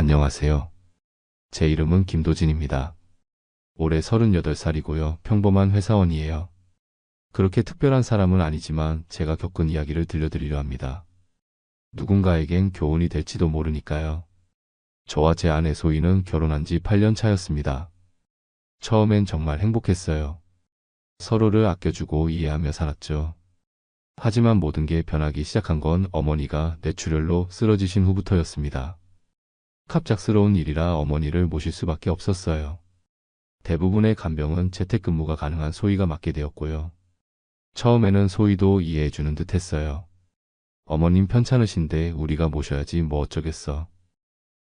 안녕하세요. 제 이름은 김도진입니다. 올해 38살이고요. 평범한 회사원이에요. 그렇게 특별한 사람은 아니지만 제가 겪은 이야기를 들려드리려 합니다. 누군가에겐 교훈이 될지도 모르니까요. 저와 제 아내 소희는 결혼한 지 8년 차였습니다. 처음엔 정말 행복했어요. 서로를 아껴주고 이해하며 살았죠. 하지만 모든 게 변하기 시작한 건 어머니가 뇌출혈로 쓰러지신 후부터였습니다. 갑작스러운 일이라 어머니를 모실 수밖에 없었어요. 대부분의 간병은 재택근무가 가능한 소희가 맡게 되었고요. 처음에는 소희도 이해해주는 듯 했어요. 어머님 편찮으신데 우리가 모셔야지 뭐 어쩌겠어.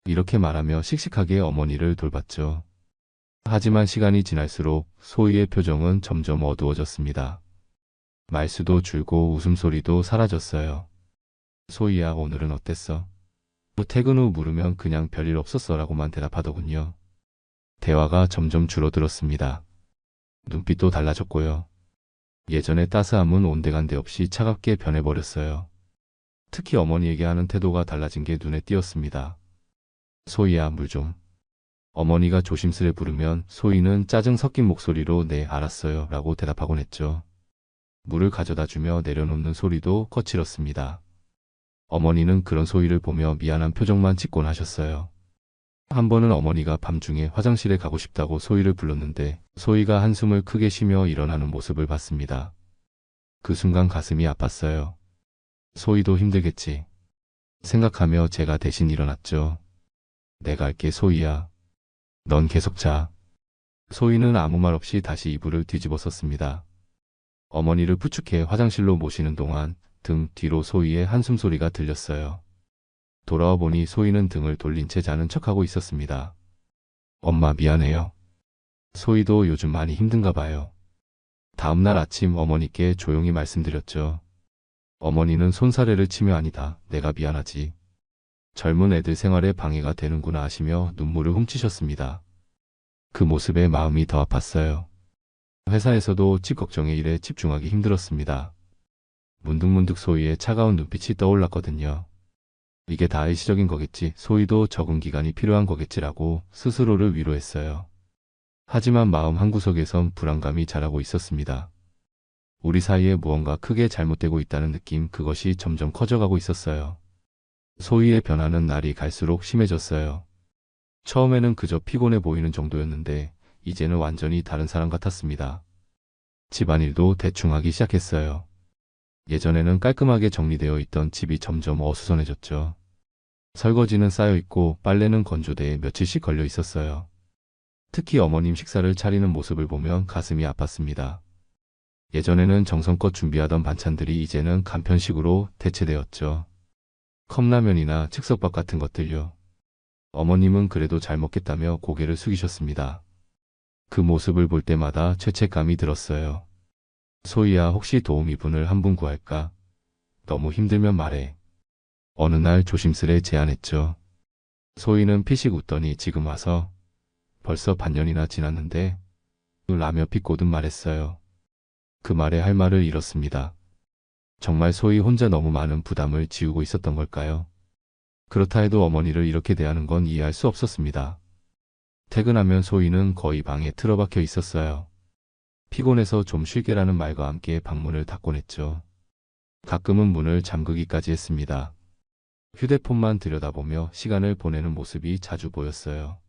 이렇게 말하며 씩씩하게 어머니를 돌봤죠. 하지만 시간이 지날수록 소희의 표정은 점점 어두워졌습니다. 말수도 줄고 웃음소리도 사라졌어요. 소희야, 오늘은 어땠어? 퇴근 후 물으면 그냥 별일 없었어 라고만 대답하더군요. 대화가 점점 줄어들었습니다. 눈빛도 달라졌고요. 예전의 따스함은 온데간데 없이 차갑게 변해버렸어요. 특히 어머니에게 하는 태도가 달라진 게 눈에 띄었습니다. 소희야, 물 좀. 어머니가 조심스레 부르면 소희는 짜증 섞인 목소리로 네, 알았어요 라고 대답하곤 했죠. 물을 가져다 주며 내려놓는 소리도 거칠었습니다. 어머니는 그런 소희를 보며 미안한 표정만 짓곤 하셨어요. 한 번은 어머니가 밤중에 화장실에 가고 싶다고 소희를 불렀는데 소희가 한숨을 크게 쉬며 일어나는 모습을 봤습니다. 그 순간 가슴이 아팠어요. 소희도 힘들겠지 생각하며 제가 대신 일어났죠. 내가 할게 소희야. 넌 계속 자. 소희는 아무 말 없이 다시 이불을 뒤집어 썼습니다. 어머니를 부축해 화장실로 모시는 동안 등 뒤로 소희의 한숨 소리가 들렸어요. 돌아와 보니 소희는 등을 돌린 채 자는 척하고 있었습니다. 엄마 미안해요. 소희도 요즘 많이 힘든가 봐요. 다음날 아침 어머니께 조용히 말씀드렸죠. 어머니는 손사래를 치며 아니다. 내가 미안하지. 젊은 애들 생활에 방해가 되는구나 하시며 눈물을 훔치셨습니다. 그 모습에 마음이 더 아팠어요. 회사에서도 집 걱정의 일에 집중하기 힘들었습니다. 문득문득 소희의 차가운 눈빛이 떠올랐거든요. 이게 다 일시적인 거겠지, 소희도 적응 기간이 필요한 거겠지라고 스스로를 위로했어요. 하지만 마음 한구석에선 불안감이 자라고 있었습니다. 우리 사이에 무언가 크게 잘못되고 있다는 느낌, 그것이 점점 커져가고 있었어요. 소희의 변화는 날이 갈수록 심해졌어요. 처음에는 그저 피곤해 보이는 정도였는데 이제는 완전히 다른 사람 같았습니다. 집안일도 대충 하기 시작했어요. 예전에는 깔끔하게 정리되어 있던 집이 점점 어수선해졌죠. 설거지는 쌓여있고 빨래는 건조대에 며칠씩 걸려 있었어요. 특히 어머님 식사를 차리는 모습을 보면 가슴이 아팠습니다. 예전에는 정성껏 준비하던 반찬들이 이제는 간편식으로 대체되었죠. 컵라면이나 즉석밥 같은 것들요. 어머님은 그래도 잘 먹겠다며 고개를 숙이셨습니다. 그 모습을 볼 때마다 죄책감이 들었어요. 소희야, 혹시 도우미분을 한 분 구할까? 너무 힘들면 말해. 어느 날 조심스레 제안했죠. 소희는 피식 웃더니 지금 와서 벌써 반년이나 지났는데 라며 비꼬듯 말했어요. 그 말에 할 말을 잃었습니다. 정말 소희 혼자 너무 많은 부담을 지우고 있었던 걸까요? 그렇다 해도 어머니를 이렇게 대하는 건 이해할 수 없었습니다. 퇴근하면 소희는 거의 방에 틀어박혀 있었어요. 피곤해서 좀 쉴게라는 말과 함께 방문을 닫곤 했죠. 가끔은 문을 잠그기까지 했습니다. 휴대폰만 들여다보며 시간을 보내는 모습이 자주 보였어요.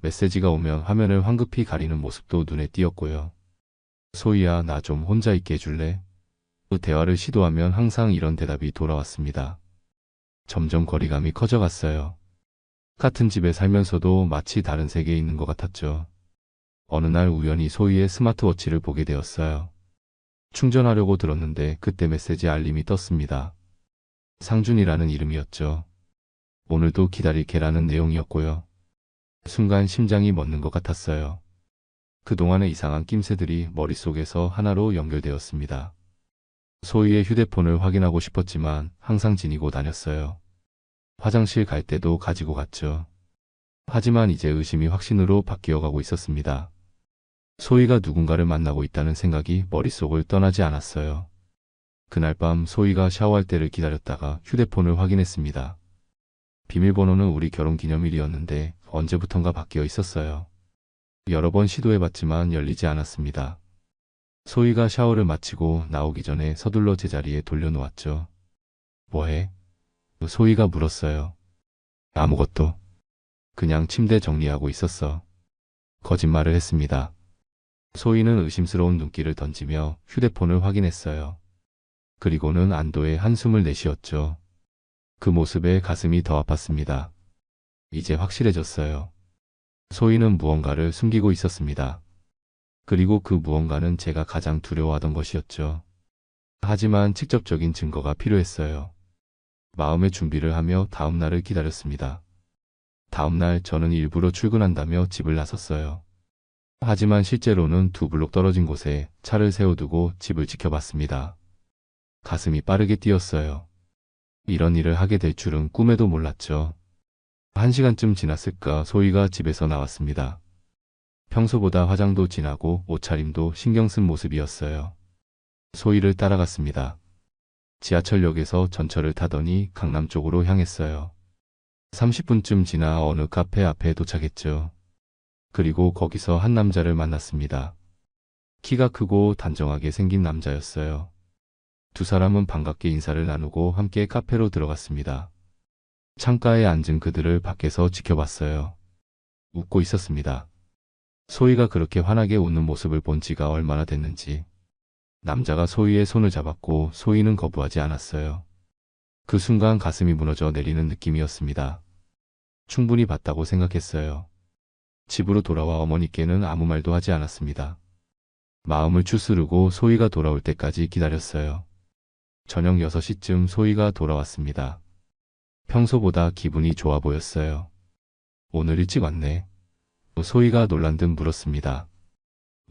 메시지가 오면 화면을 황급히 가리는 모습도 눈에 띄었고요. 소희야, 나 좀 혼자 있게 해줄래? 그 대화를 시도하면 항상 이런 대답이 돌아왔습니다. 점점 거리감이 커져갔어요. 같은 집에 살면서도 마치 다른 세계에 있는 것 같았죠. 어느 날 우연히 소희의 스마트워치를 보게 되었어요. 충전하려고 들었는데 그때 메시지 알림이 떴습니다. 상준이라는 이름이었죠. 오늘도 기다릴게라는 내용이었고요. 순간 심장이 멎는 것 같았어요. 그동안의 이상한 낌새들이 머릿속에서 하나로 연결되었습니다. 소희의 휴대폰을 확인하고 싶었지만 항상 지니고 다녔어요. 화장실 갈 때도 가지고 갔죠. 하지만 이제 의심이 확신으로 바뀌어가고 있었습니다. 소희가 누군가를 만나고 있다는 생각이 머릿속을 떠나지 않았어요. 그날 밤 소희가 샤워할 때를 기다렸다가 휴대폰을 확인했습니다. 비밀번호는 우리 결혼기념일이었는데 언제부턴가 바뀌어 있었어요. 여러 번 시도해봤지만 열리지 않았습니다. 소희가 샤워를 마치고 나오기 전에 서둘러 제자리에 돌려놓았죠. 뭐해? 소희가 물었어요. 아무것도. 그냥 침대 정리하고 있었어. 거짓말을 했습니다. 소희는 의심스러운 눈길을 던지며 휴대폰을 확인했어요. 그리고는 안도의 한숨을 내쉬었죠. 그 모습에 가슴이 더 아팠습니다. 이제 확실해졌어요. 소희는 무언가를 숨기고 있었습니다. 그리고 그 무언가는 제가 가장 두려워하던 것이었죠. 하지만 직접적인 증거가 필요했어요. 마음의 준비를 하며 다음 날을 기다렸습니다. 다음 날 저는 일부러 출근한다며 집을 나섰어요. 하지만 실제로는 2블록 떨어진 곳에 차를 세워두고 집을 지켜봤습니다. 가슴이 빠르게 뛰었어요. 이런 일을 하게 될 줄은 꿈에도 몰랐죠. 1시간쯤 지났을까 소희가 집에서 나왔습니다. 평소보다 화장도 진하고 옷차림도 신경 쓴 모습이었어요. 소희를 따라갔습니다. 지하철역에서 전철을 타더니 강남 쪽으로 향했어요. 30분쯤 지나 어느 카페 앞에 도착했죠. 그리고 거기서 한 남자를 만났습니다. 키가 크고 단정하게 생긴 남자였어요. 두 사람은 반갑게 인사를 나누고 함께 카페로 들어갔습니다. 창가에 앉은 그들을 밖에서 지켜봤어요. 웃고 있었습니다. 소희가 그렇게 환하게 웃는 모습을 본 지가 얼마나 됐는지. 남자가 소희의 손을 잡았고 소희는 거부하지 않았어요. 그 순간 가슴이 무너져 내리는 느낌이었습니다. 충분히 봤다고 생각했어요. 집으로 돌아와 어머니께는 아무 말도 하지 않았습니다. 마음을 추스르고 소희가 돌아올 때까지 기다렸어요. 저녁 6시쯤 소희가 돌아왔습니다. 평소보다 기분이 좋아 보였어요. 오늘 일찍 왔네. 소희가 놀란 듯 물었습니다.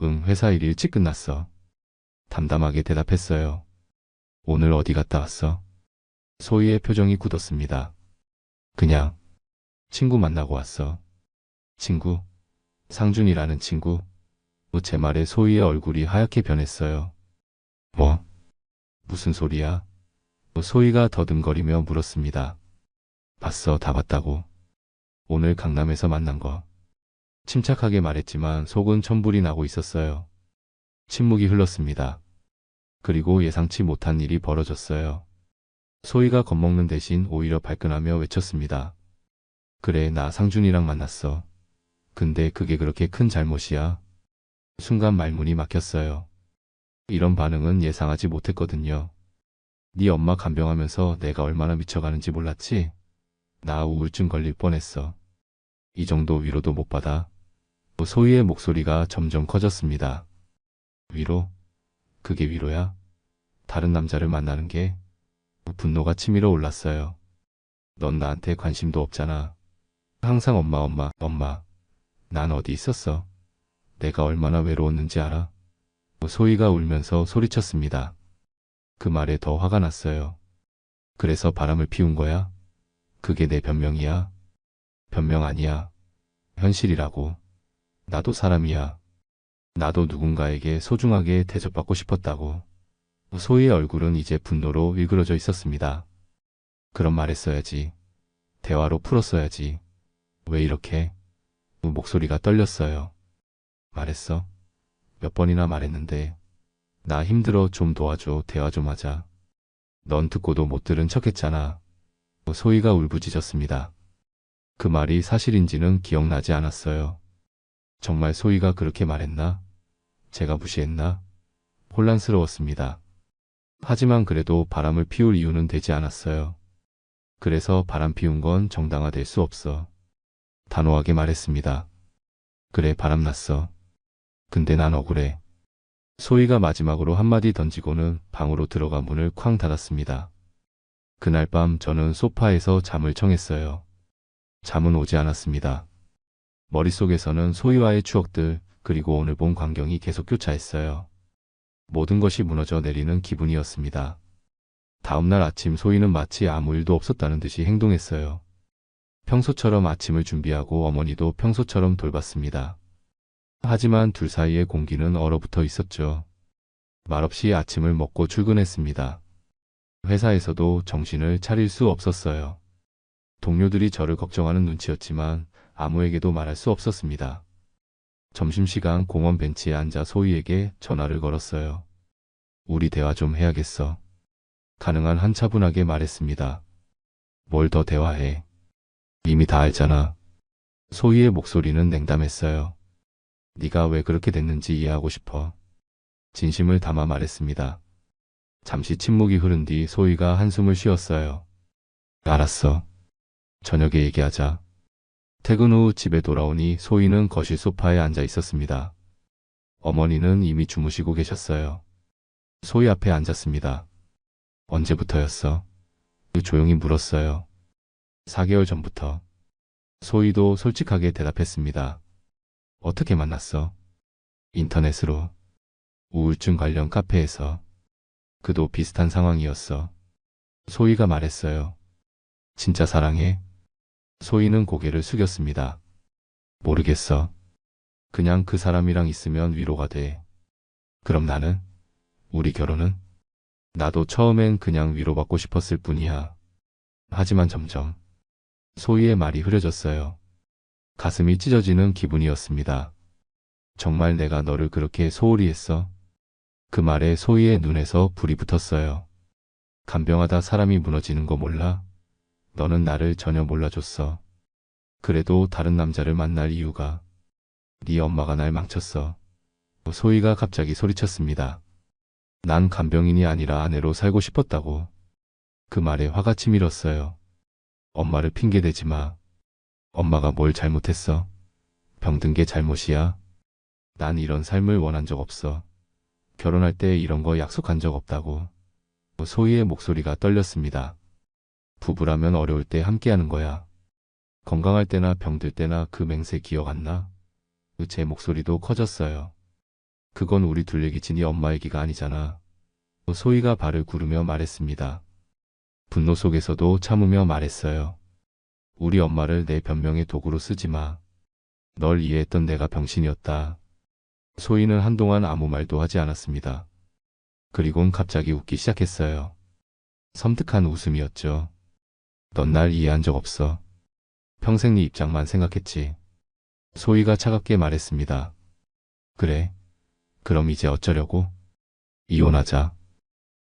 응, 회사 일이 일찍 끝났어. 담담하게 대답했어요. 오늘 어디 갔다 왔어? 소희의 표정이 굳었습니다. 그냥 친구 만나고 왔어. 친구? 상준이라는 친구? 제 말에 소희의 얼굴이 하얗게 변했어요. 뭐? 무슨 소리야? 소희가 더듬거리며 물었습니다. 봤어, 다 봤다고. 오늘 강남에서 만난 거. 침착하게 말했지만 속은 천불이 나고 있었어요. 침묵이 흘렀습니다. 그리고 예상치 못한 일이 벌어졌어요. 소희가 겁먹는 대신 오히려 발끈하며 외쳤습니다. 그래, 나 상준이랑 만났어. 근데 그게 그렇게 큰 잘못이야? 순간 말문이 막혔어요. 이런 반응은 예상하지 못했거든요. 네 엄마 간병하면서 내가 얼마나 미쳐가는지 몰랐지? 나 우울증 걸릴 뻔했어. 이 정도 위로도 못 받아? 소희의 목소리가 점점 커졌습니다. 위로? 그게 위로야? 다른 남자를 만나는 게? 분노가 치밀어 올랐어요. 넌 나한테 관심도 없잖아. 항상 엄마. 난 어디 있었어? 내가 얼마나 외로웠는지 알아? 소희가 울면서 소리쳤습니다. 그 말에 더 화가 났어요. 그래서 바람을 피운 거야? 그게 내 변명이야? 변명 아니야. 현실이라고. 나도 사람이야. 나도 누군가에게 소중하게 대접받고 싶었다고. 소희의 얼굴은 이제 분노로 일그러져 있었습니다. 그런 말 했어야지. 대화로 풀었어야지. 왜 이렇게? 목소리가 떨렸어요. 말했어? 몇 번이나 말했는데. 나 힘들어, 좀 도와줘, 대화 좀 하자. 넌 듣고도 못 들은 척했잖아. 소희가 울부짖었습니다. 그 말이 사실인지는 기억나지 않았어요. 정말 소희가 그렇게 말했나? 제가 무시했나? 혼란스러웠습니다. 하지만 그래도 바람을 피울 이유는 되지 않았어요. 그래서 바람 피운 건 정당화될 수 없어. 단호하게 말했습니다. 그래, 바람 났어. 근데 난 억울해. 소희가 마지막으로 한마디 던지고는 방으로 들어가 문을 쾅 닫았습니다. 그날 밤 저는 소파에서 잠을 청했어요. 잠은 오지 않았습니다. 머릿속에서는 소희와의 추억들, 그리고 오늘 본 광경이 계속 교차했어요. 모든 것이 무너져 내리는 기분이었습니다. 다음날 아침 소희는 마치 아무 일도 없었다는 듯이 행동했어요. 평소처럼 아침을 준비하고 어머니도 평소처럼 돌봤습니다. 하지만 둘 사이의 공기는 얼어붙어 있었죠. 말없이 아침을 먹고 출근했습니다. 회사에서도 정신을 차릴 수 없었어요. 동료들이 저를 걱정하는 눈치였지만 아무에게도 말할 수 없었습니다. 점심시간 공원 벤치에 앉아 소희에게 전화를 걸었어요. 우리 대화 좀 해야겠어. 가능한 한 차분하게 말했습니다. 뭘 더 대화해. 이미 다 알잖아. 소희의 목소리는 냉담했어요. 네가 왜 그렇게 됐는지 이해하고 싶어. 진심을 담아 말했습니다. 잠시 침묵이 흐른 뒤 소희가 한숨을 쉬었어요. 알았어. 저녁에 얘기하자. 퇴근 후 집에 돌아오니 소희는 거실 소파에 앉아 있었습니다. 어머니는 이미 주무시고 계셨어요. 소희 앞에 앉았습니다. 언제부터였어? 조용히 물었어요. 4개월 전부터. 소희도 솔직하게 대답했습니다. 어떻게 만났어? 인터넷으로. 우울증 관련 카페에서. 그도 비슷한 상황이었어. 소희가 말했어요. 진짜 사랑해? 소희는 고개를 숙였습니다. 모르겠어. 그냥 그 사람이랑 있으면 위로가 돼. 그럼 나는? 우리 결혼은? 나도 처음엔 그냥 위로받고 싶었을 뿐이야. 하지만 점점 소희의 말이 흐려졌어요. 가슴이 찢어지는 기분이었습니다. 정말 내가 너를 그렇게 소홀히 했어? 그 말에 소희의 눈에서 불이 붙었어요. 간병하다 사람이 무너지는 거 몰라? 너는 나를 전혀 몰라줬어. 그래도 다른 남자를 만날 이유가 네 엄마가 날 망쳤어. 소희가 갑자기 소리쳤습니다. 난 간병인이 아니라 아내로 살고 싶었다고. 그 말에 화가 치밀었어요. 엄마를 핑계대지 마. 엄마가 뭘 잘못했어? 병든 게 잘못이야? 난 이런 삶을 원한 적 없어. 결혼할 때 이런 거 약속한 적 없다고. 소희의 목소리가 떨렸습니다. 부부라면 어려울 때 함께하는 거야. 건강할 때나 병들 때나 그 맹세 기억 안 나? 제 목소리도 커졌어요. 그건 우리 둘 얘기지 네 엄마 얘기가 아니잖아. 소희가 발을 구르며 말했습니다. 분노 속에서도 참으며 말했어요. 우리 엄마를 내 변명의 도구로 쓰지 마. 널 이해했던 내가 병신이었다. 소희는 한동안 아무 말도 하지 않았습니다. 그리곤 갑자기 웃기 시작했어요. 섬뜩한 웃음이었죠. 넌 날 이해한 적 없어. 평생 네 입장만 생각했지. 소희가 차갑게 말했습니다. 그래. 그럼 이제 어쩌려고? 이혼하자.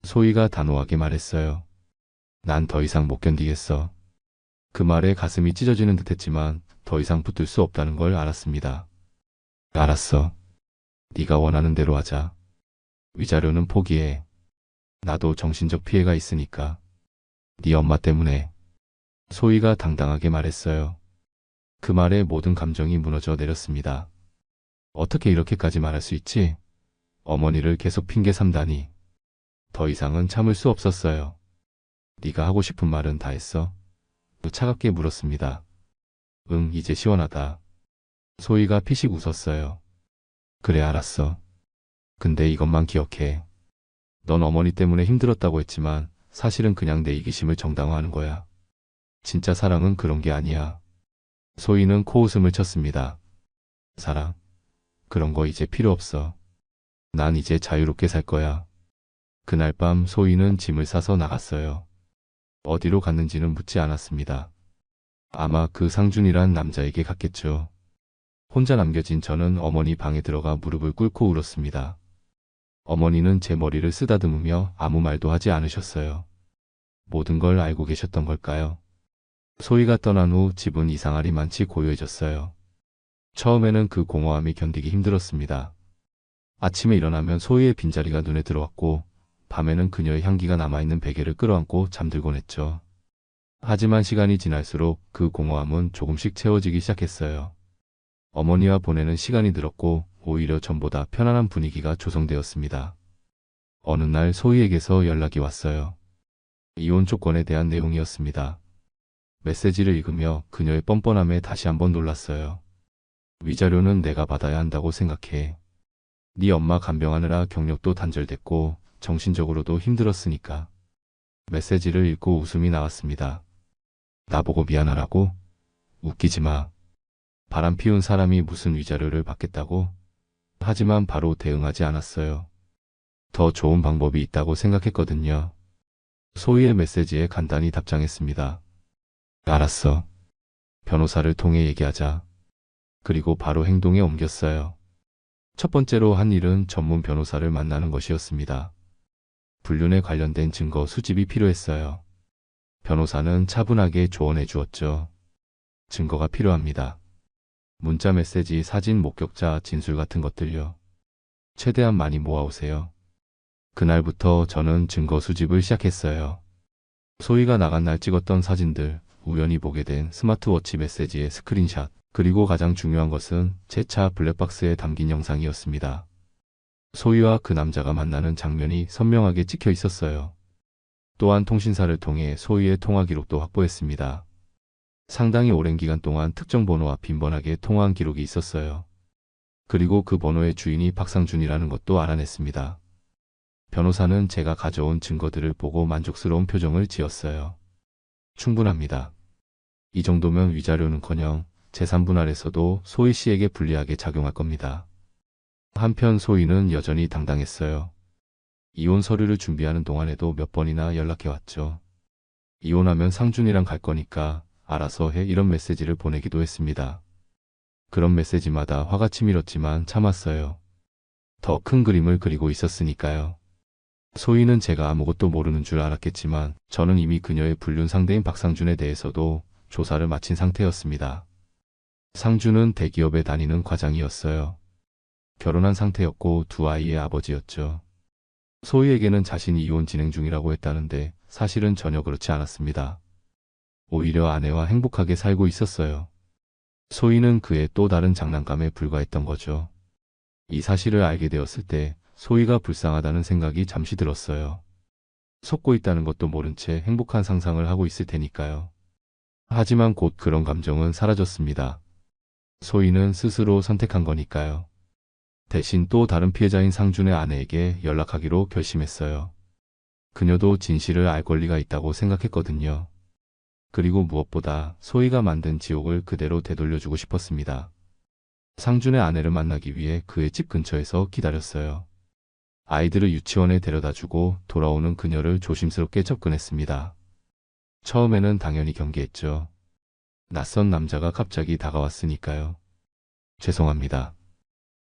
소희가 단호하게 말했어요. 난 더 이상 못 견디겠어. 그 말에 가슴이 찢어지는 듯했지만 더 이상 붙들 수 없다는 걸 알았습니다. 알았어. 네가 원하는 대로 하자. 위자료는 포기해. 나도 정신적 피해가 있으니까. 네 엄마 때문에. 소희가 당당하게 말했어요. 그 말에 모든 감정이 무너져 내렸습니다. 어떻게 이렇게까지 말할 수 있지? 어머니를 계속 핑계 삼다니. 더 이상은 참을 수 없었어요. 네가 하고 싶은 말은 다 했어? 차갑게 물었습니다. 응, 이제 시원하다. 소희가 피식 웃었어요. 그래, 알았어. 근데 이것만 기억해. 넌 어머니 때문에 힘들었다고 했지만 사실은 그냥 내 이기심을 정당화하는 거야. 진짜 사랑은 그런 게 아니야. 소희는 코웃음을 쳤습니다. 사랑? 그런 거 이제 필요 없어. 난 이제 자유롭게 살 거야. 그날 밤 소희는 짐을 싸서 나갔어요. 어디로 갔는지는 묻지 않았습니다. 아마 그 상준이란 남자에게 갔겠죠. 혼자 남겨진 저는 어머니 방에 들어가 무릎을 꿇고 울었습니다. 어머니는 제 머리를 쓰다듬으며 아무 말도 하지 않으셨어요. 모든 걸 알고 계셨던 걸까요? 소희가 떠난 후 집은 이상하리만치 고요해졌어요. 처음에는 그 공허함이 견디기 힘들었습니다. 아침에 일어나면 소희의 빈자리가 눈에 들어왔고 밤에는 그녀의 향기가 남아있는 베개를 끌어안고 잠들곤 했죠. 하지만 시간이 지날수록 그 공허함은 조금씩 채워지기 시작했어요. 어머니와 보내는 시간이 늘었고 오히려 전보다 편안한 분위기가 조성되었습니다. 어느 날 소희에게서 연락이 왔어요. 이혼 조건에 대한 내용이었습니다. 메시지를 읽으며 그녀의 뻔뻔함에 다시 한번 놀랐어요. 위자료는 내가 받아야 한다고 생각해. 네 엄마 간병하느라 경력도 단절됐고 정신적으로도 힘들었으니까. 메시지를 읽고 웃음이 나왔습니다. 나보고 미안하라고? 웃기지 마. 바람 피운 사람이 무슨 위자료를 받겠다고? 하지만 바로 대응하지 않았어요. 더 좋은 방법이 있다고 생각했거든요. 소희의 메시지에 간단히 답장했습니다. 알았어. 변호사를 통해 얘기하자. 그리고 바로 행동에 옮겼어요. 첫 번째로 한 일은 전문 변호사를 만나는 것이었습니다. 불륜에 관련된 증거 수집이 필요했어요. 변호사는 차분하게 조언해 주었죠. 증거가 필요합니다. 문자 메시지, 사진, 목격자, 진술 같은 것들요. 최대한 많이 모아오세요. 그날부터 저는 증거 수집을 시작했어요. 소희가 나간 날 찍었던 사진들, 우연히 보게 된 스마트워치 메시지의 스크린샷, 그리고 가장 중요한 것은 제 차 블랙박스에 담긴 영상이었습니다. 소희와 그 남자가 만나는 장면이 선명하게 찍혀 있었어요. 또한 통신사를 통해 소희의 통화 기록도 확보했습니다. 상당히 오랜 기간 동안 특정 번호와 빈번하게 통화한 기록이 있었어요. 그리고 그 번호의 주인이 박상준이라는 것도 알아냈습니다. 변호사는 제가 가져온 증거들을 보고 만족스러운 표정을 지었어요. 충분합니다. 이 정도면 위자료는커녕 재산 분할에서도 소희 씨에게 불리하게 작용할 겁니다. 한편 소희는 여전히 당당했어요. 이혼 서류를 준비하는 동안에도 몇 번이나 연락해왔죠. 이혼하면 상준이랑 갈 거니까 알아서 해, 이런 메시지를 보내기도 했습니다. 그런 메시지마다 화가 치밀었지만 참았어요. 더 큰 그림을 그리고 있었으니까요. 소희는 제가 아무것도 모르는 줄 알았겠지만 저는 이미 그녀의 불륜 상대인 박상준에 대해서도 조사를 마친 상태였습니다. 상준은 대기업에 다니는 과장이었어요. 결혼한 상태였고 두 아이의 아버지였죠. 소희에게는 자신이 이혼 진행 중이라고 했다는데 사실은 전혀 그렇지 않았습니다. 오히려 아내와 행복하게 살고 있었어요. 소희는 그의 또 다른 장난감에 불과했던 거죠. 이 사실을 알게 되었을 때 소희가 불쌍하다는 생각이 잠시 들었어요. 속고 있다는 것도 모른 채 행복한 상상을 하고 있을 테니까요. 하지만 곧 그런 감정은 사라졌습니다. 소희는 스스로 선택한 거니까요. 대신 또 다른 피해자인 상준의 아내에게 연락하기로 결심했어요. 그녀도 진실을 알 권리가 있다고 생각했거든요. 그리고 무엇보다 소희가 만든 지옥을 그대로 되돌려주고 싶었습니다. 상준의 아내를 만나기 위해 그의 집 근처에서 기다렸어요. 아이들을 유치원에 데려다주고 돌아오는 그녀를 조심스럽게 접근했습니다. 처음에는 당연히 경계했죠. 낯선 남자가 갑자기 다가왔으니까요. 죄송합니다.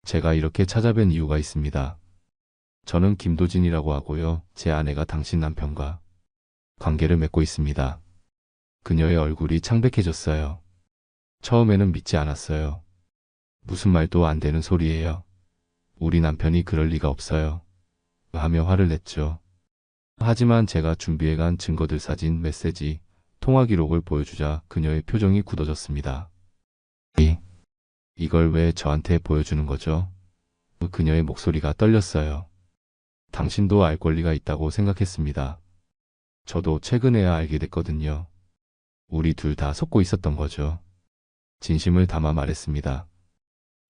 제가 이렇게 찾아뵌 이유가 있습니다. 저는 김도진이라고 하고요. 제 아내가 당신 남편과 관계를 맺고 있습니다. 그녀의 얼굴이 창백해졌어요. 처음에는 믿지 않았어요. 무슨 말도 안 되는 소리예요. 우리 남편이 그럴 리가 없어요. 하며 화를 냈죠. 하지만 제가 준비해간 증거들, 사진, 메시지, 통화 기록을 보여주자 그녀의 표정이 굳어졌습니다. 이걸 왜 저한테 보여주는 거죠? 그녀의 목소리가 떨렸어요. 당신도 알 권리가 있다고 생각했습니다. 저도 최근에야 알게 됐거든요. 우리 둘 다 속고 있었던 거죠. 진심을 담아 말했습니다.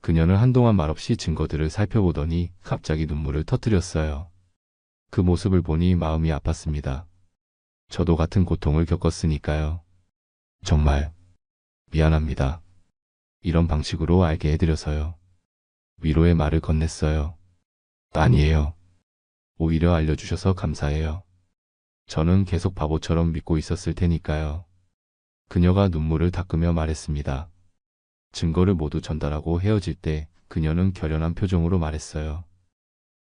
그녀는 한동안 말없이 증거들을 살펴보더니 갑자기 눈물을 터뜨렸어요. 그 모습을 보니 마음이 아팠습니다. 저도 같은 고통을 겪었으니까요. 정말 미안합니다. 이런 방식으로 알게 해드려서요. 위로의 말을 건넸어요. 아니에요. 오히려 알려주셔서 감사해요. 저는 계속 바보처럼 믿고 있었을 테니까요. 그녀가 눈물을 닦으며 말했습니다. 증거를 모두 전달하고 헤어질 때 그녀는 결연한 표정으로 말했어요.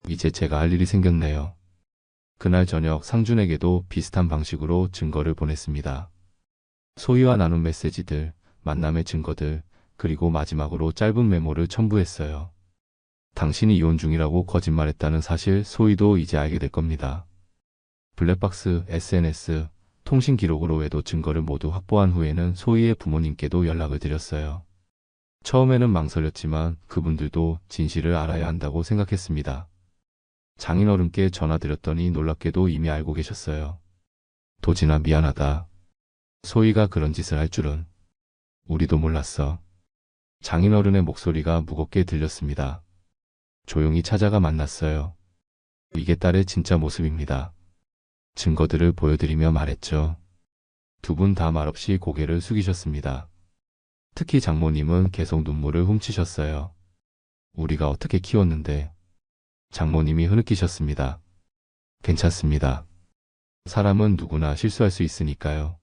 이제 제가 할 일이 생겼네요. 그날 저녁 상준에게도 비슷한 방식으로 증거를 보냈습니다. 소희와 나눈 메시지들, 만남의 증거들, 그리고 마지막으로 짧은 메모를 첨부했어요. 당신이 이혼 중이라고 거짓말했다는 사실 소희도 이제 알게 될 겁니다. 블랙박스, SNS, 통신 기록으로 외도 증거를 모두 확보한 후에는 소희의 부모님께도 연락을 드렸어요. 처음에는 망설였지만 그분들도 진실을 알아야 한다고 생각했습니다. 장인어른께 전화드렸더니 놀랍게도 이미 알고 계셨어요. 도진아, 미안하다. 소희가 그런 짓을 할 줄은 우리도 몰랐어. 장인어른의 목소리가 무겁게 들렸습니다. 조용히 찾아가 만났어요. 이게 딸의 진짜 모습입니다. 증거들을 보여드리며 말했죠. 두 분 다 말없이 고개를 숙이셨습니다. 특히 장모님은 계속 눈물을 훔치셨어요. 우리가 어떻게 키웠는데. 장모님이 흐느끼셨습니다. 괜찮습니다. 사람은 누구나 실수할 수 있으니까요.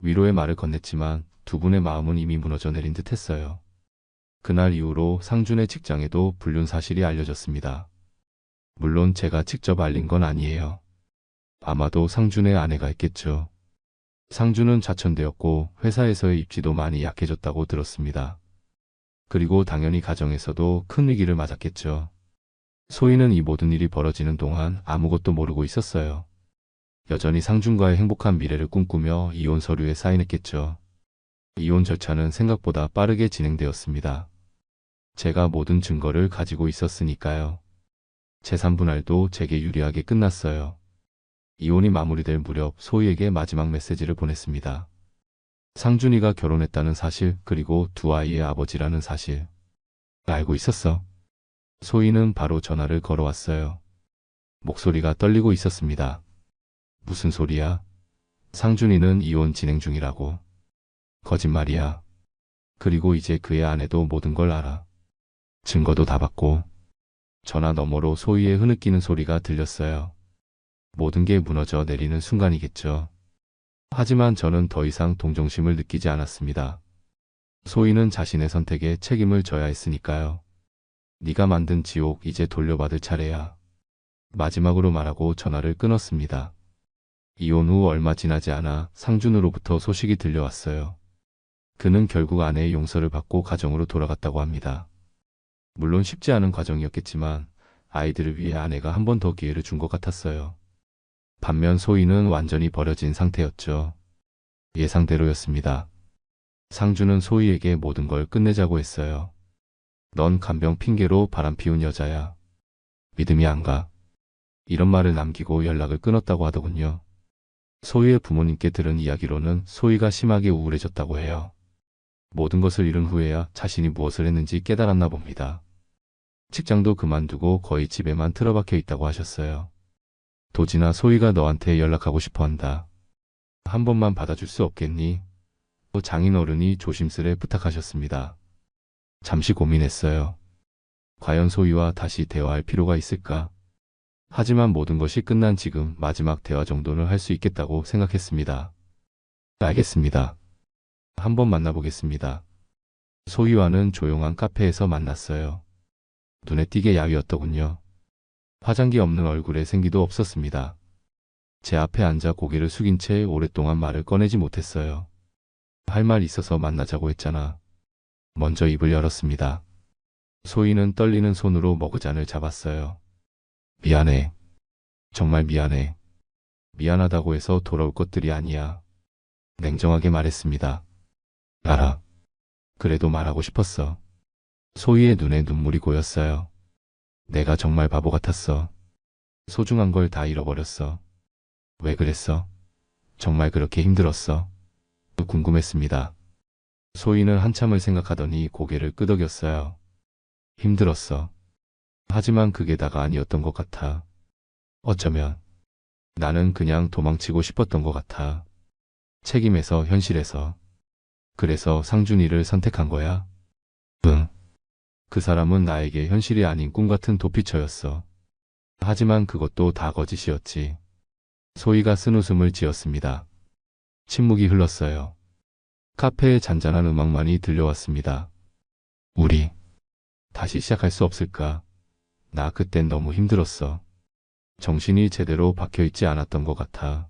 위로의 말을 건넸지만 두 분의 마음은 이미 무너져 내린 듯 했어요. 그날 이후로 상준의 직장에도 불륜 사실이 알려졌습니다. 물론 제가 직접 알린 건 아니에요. 아마도 상준의 아내가 했겠죠. 상준은 좌천되었고 회사에서의 입지도 많이 약해졌다고 들었습니다. 그리고 당연히 가정에서도 큰 위기를 맞았겠죠. 소희는 이 모든 일이 벌어지는 동안 아무것도 모르고 있었어요. 여전히 상준과의 행복한 미래를 꿈꾸며 이혼 서류에 사인했겠죠. 이혼 절차는 생각보다 빠르게 진행되었습니다. 제가 모든 증거를 가지고 있었으니까요. 재산 분할도 제게 유리하게 끝났어요. 이혼이 마무리될 무렵 소희에게 마지막 메시지를 보냈습니다. 상준이가 결혼했다는 사실, 그리고 두 아이의 아버지라는 사실. 알고 있었어. 소희는 바로 전화를 걸어왔어요. 목소리가 떨리고 있었습니다. 무슨 소리야? 상준이는 이혼 진행 중이라고. 거짓말이야. 그리고 이제 그의 아내도 모든 걸 알아. 증거도 다 받고. 전화 너머로 소희의 흐느끼는 소리가 들렸어요. 모든 게 무너져 내리는 순간이겠죠. 하지만 저는 더 이상 동정심을 느끼지 않았습니다. 소희는 자신의 선택에 책임을 져야 했으니까요. 네가 만든 지옥 이제 돌려받을 차례야. 마지막으로 말하고 전화를 끊었습니다. 이혼 후 얼마 지나지 않아 상준으로부터 소식이 들려왔어요. 그는 결국 아내의 용서를 받고 가정으로 돌아갔다고 합니다. 물론 쉽지 않은 과정이었겠지만 아이들을 위해 아내가 한 번 더 기회를 준 것 같았어요. 반면 소희는 완전히 버려진 상태였죠. 예상대로였습니다. 상준은 소희에게 모든 걸 끝내자고 했어요. 넌 간병 핑계로 바람피운 여자야. 믿음이 안 가. 이런 말을 남기고 연락을 끊었다고 하더군요. 소희의 부모님께 들은 이야기로는 소희가 심하게 우울해졌다고 해요. 모든 것을 잃은 후에야 자신이 무엇을 했는지 깨달았나 봅니다. 직장도 그만두고 거의 집에만 틀어박혀 있다고 하셨어요. 도진아, 소희가 너한테 연락하고 싶어 한다. 한 번만 받아줄 수 없겠니? 장인어른이 조심스레 부탁하셨습니다. 잠시 고민했어요. 과연 소희와 다시 대화할 필요가 있을까? 하지만 모든 것이 끝난 지금 마지막 대화 정도는 할 수 있겠다고 생각했습니다. 알겠습니다. 한번 만나보겠습니다. 소희와는 조용한 카페에서 만났어요. 눈에 띄게 야위었더군요. 화장기 없는 얼굴에 생기도 없었습니다. 제 앞에 앉아 고개를 숙인 채 오랫동안 말을 꺼내지 못했어요. 할 말 있어서 만나자고 했잖아. 먼저 입을 열었습니다. 소희는 떨리는 손으로 머그잔을 잡았어요. 미안해. 정말 미안해. 미안하다고 해서 돌아올 것들이 아니야. 냉정하게 말했습니다. 알아. 그래도 말하고 싶었어. 소희의 눈에 눈물이 고였어요. 내가 정말 바보 같았어. 소중한 걸 다 잃어버렸어. 왜 그랬어? 정말 그렇게 힘들었어? 궁금했습니다. 소희는 한참을 생각하더니 고개를 끄덕였어요. 힘들었어. 하지만 그게 다가 아니었던 것 같아. 어쩌면 나는 그냥 도망치고 싶었던 것 같아. 책임에서 현실에서. 그래서 상준이를 선택한 거야? 응. 그 사람은 나에게 현실이 아닌 꿈 같은 도피처였어. 하지만 그것도 다 거짓이었지. 소희가 쓴웃음을 지었습니다. 침묵이 흘렀어요. 카페에 잔잔한 음악만이 들려왔습니다. 우리 다시 시작할 수 없을까? 나 그땐 너무 힘들었어. 정신이 제대로 박혀있지 않았던 것 같아.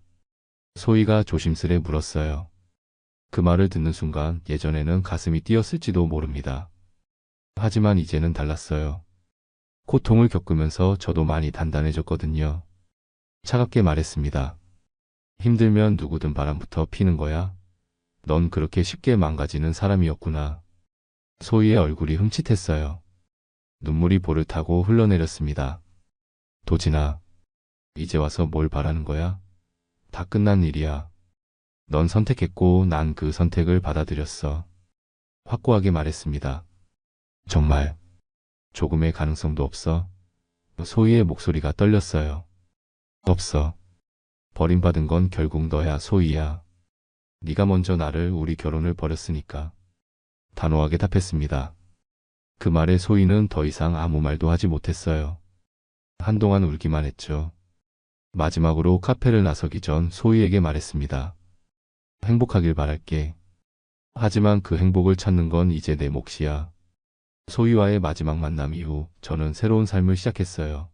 소희가 조심스레 물었어요. 그 말을 듣는 순간 예전에는 가슴이 뛰었을지도 모릅니다. 하지만 이제는 달랐어요. 고통을 겪으면서 저도 많이 단단해졌거든요. 차갑게 말했습니다. 힘들면 누구든 바람부터 피는 거야? 넌 그렇게 쉽게 망가지는 사람이었구나. 소희의 얼굴이 흠칫했어요. 눈물이 볼을 타고 흘러내렸습니다. 도진아, 이제 와서 뭘 바라는 거야? 다 끝난 일이야. 넌 선택했고 난 그 선택을 받아들였어. 확고하게 말했습니다. 정말 조금의 가능성도 없어? 소희의 목소리가 떨렸어요. 없어. 버림받은 건 결국 너야, 소희야. 네가 먼저 나를, 우리 결혼을 버렸으니까. 단호하게 답했습니다. 그 말에 소희는 더 이상 아무 말도 하지 못했어요. 한동안 울기만 했죠. 마지막으로 카페를 나서기 전 소희에게 말했습니다. 행복하길 바랄게. 하지만 그 행복을 찾는 건 이제 내 몫이야. 소희와의 마지막 만남 이후 저는 새로운 삶을 시작했어요.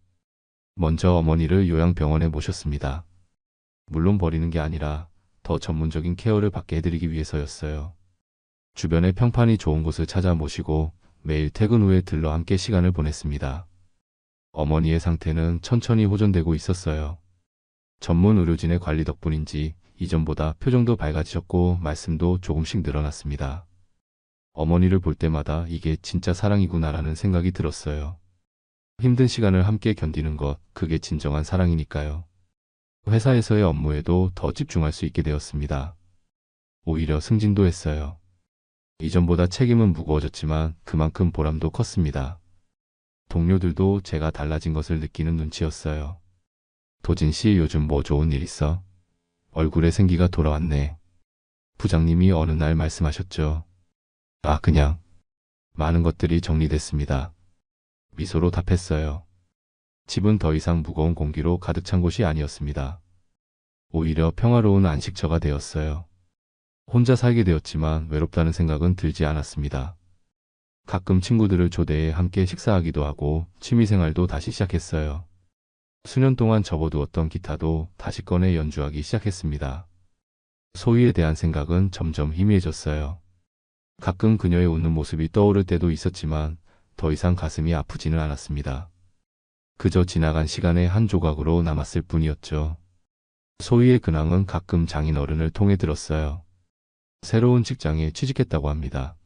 먼저 어머니를 요양병원에 모셨습니다. 물론 버리는 게 아니라 더 전문적인 케어를 받게 해드리기 위해서였어요. 주변에 평판이 좋은 곳을 찾아 모시고 매일 퇴근 후에 들러 함께 시간을 보냈습니다. 어머니의 상태는 천천히 호전되고 있었어요. 전문 의료진의 관리 덕분인지 이전보다 표정도 밝아지셨고 말씀도 조금씩 늘어났습니다. 어머니를 볼 때마다 이게 진짜 사랑이구나라는 생각이 들었어요. 힘든 시간을 함께 견디는 것, 그게 진정한 사랑이니까요. 회사에서의 업무에도 더 집중할 수 있게 되었습니다. 오히려 승진도 했어요. 이전보다 책임은 무거워졌지만 그만큼 보람도 컸습니다. 동료들도 제가 달라진 것을 느끼는 눈치였어요. 도진 씨 요즘 뭐 좋은 일 있어? 얼굴에 생기가 돌아왔네. 부장님이 어느 날 말씀하셨죠. 아, 그냥 많은 것들이 정리됐습니다. 미소로 답했어요. 집은 더 이상 무거운 공기로 가득 찬 곳이 아니었습니다. 오히려 평화로운 안식처가 되었어요. 혼자 살게 되었지만 외롭다는 생각은 들지 않았습니다. 가끔 친구들을 초대해 함께 식사하기도 하고 취미생활도 다시 시작했어요. 수년 동안 접어두었던 기타도 다시 꺼내 연주하기 시작했습니다. 소희에 대한 생각은 점점 희미해졌어요. 가끔 그녀의 웃는 모습이 떠오를 때도 있었지만 더 이상 가슴이 아프지는 않았습니다. 그저 지나간 시간의 한 조각으로 남았을 뿐이었죠. 소희의 근황은 가끔 장인어른을 통해 들었어요. 새로운 직장에 취직했다고 합니다.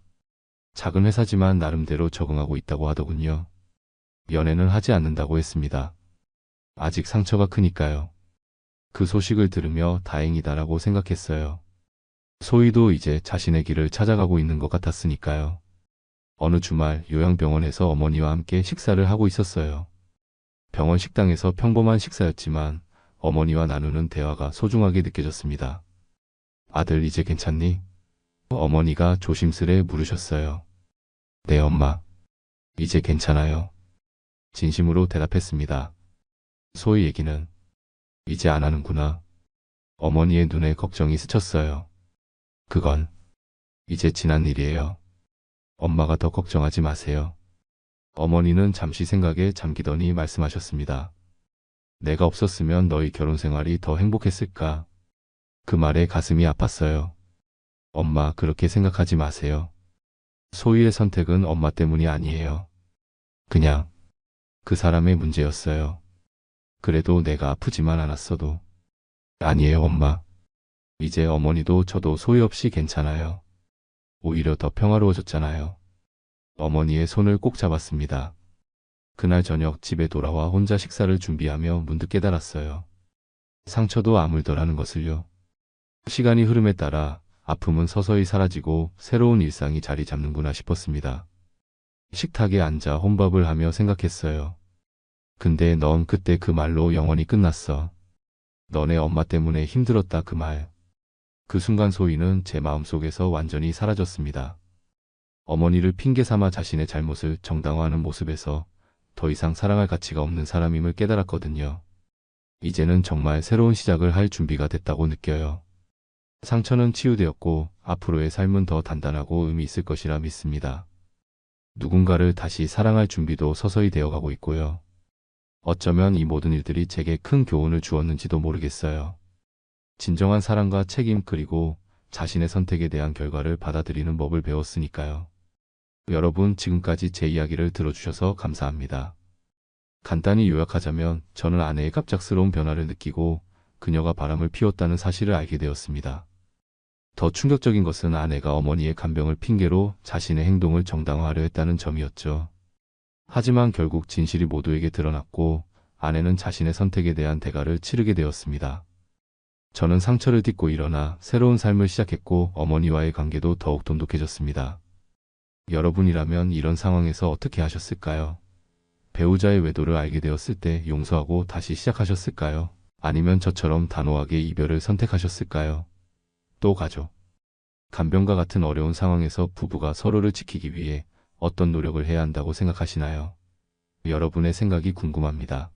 작은 회사지만 나름대로 적응하고 있다고 하더군요. 연애는 하지 않는다고 했습니다. 아직 상처가 크니까요. 그 소식을 들으며 다행이다라고 생각했어요. 소희도 이제 자신의 길을 찾아가고 있는 것 같았으니까요. 어느 주말 요양병원에서 어머니와 함께 식사를 하고 있었어요. 병원 식당에서 평범한 식사였지만 어머니와 나누는 대화가 소중하게 느껴졌습니다. 아들 이제 괜찮니? 어머니가 조심스레 물으셨어요. 네, 엄마. 이제 괜찮아요. 진심으로 대답했습니다. 소희 얘기는 이제 안 하는구나. 어머니의 눈에 걱정이 스쳤어요. 그건 이제 지난 일이에요. 엄마가 더 걱정하지 마세요. 어머니는 잠시 생각에 잠기더니 말씀하셨습니다. 내가 없었으면 너희 결혼 생활이 더 행복했을까? 그 말에 가슴이 아팠어요. 엄마, 그렇게 생각하지 마세요. 소희의 선택은 엄마 때문이 아니에요. 그냥 그 사람의 문제였어요. 그래도 내가 아프지만 않았어도. 아니에요, 엄마. 이제 어머니도 저도 소희 없이 괜찮아요. 오히려 더 평화로워졌잖아요. 어머니의 손을 꼭 잡았습니다. 그날 저녁 집에 돌아와 혼자 식사를 준비하며 문득 깨달았어요. 상처도 아물더라는 것을요. 시간이 흐름에 따라 아픔은 서서히 사라지고 새로운 일상이 자리 잡는구나 싶었습니다. 식탁에 앉아 혼밥을 하며 생각했어요. 근데 넌 그때 그 말로 영원히 끝났어. 너네 엄마 때문에 힘들었다, 그 말. 그 순간 소희는 제 마음속에서 완전히 사라졌습니다. 어머니를 핑계 삼아 자신의 잘못을 정당화하는 모습에서 더 이상 사랑할 가치가 없는 사람임을 깨달았거든요. 이제는 정말 새로운 시작을 할 준비가 됐다고 느껴요. 상처는 치유되었고 앞으로의 삶은 더 단단하고 의미 있을 것이라 믿습니다. 누군가를 다시 사랑할 준비도 서서히 되어가고 있고요. 어쩌면 이 모든 일들이 제게 큰 교훈을 주었는지도 모르겠어요. 진정한 사랑과 책임, 그리고 자신의 선택에 대한 결과를 받아들이는 법을 배웠으니까요. 여러분, 지금까지 제 이야기를 들어주셔서 감사합니다. 간단히 요약하자면 저는 아내의 갑작스러운 변화를 느끼고 그녀가 바람을 피웠다는 사실을 알게 되었습니다. 더 충격적인 것은 아내가 어머니의 간병을 핑계로 자신의 행동을 정당화하려 했다는 점이었죠. 하지만 결국 진실이 모두에게 드러났고 아내는 자신의 선택에 대한 대가를 치르게 되었습니다. 저는 상처를 딛고 일어나 새로운 삶을 시작했고 어머니와의 관계도 더욱 돈독해졌습니다. 여러분이라면 이런 상황에서 어떻게 하셨을까요? 배우자의 외도를 알게 되었을 때 용서하고 다시 시작하셨을까요? 아니면 저처럼 단호하게 이별을 선택하셨을까요? 또 가족, 간병과 같은 어려운 상황에서 부부가 서로를 지키기 위해 어떤 노력을 해야 한다고 생각하시나요? 여러분의 생각이 궁금합니다.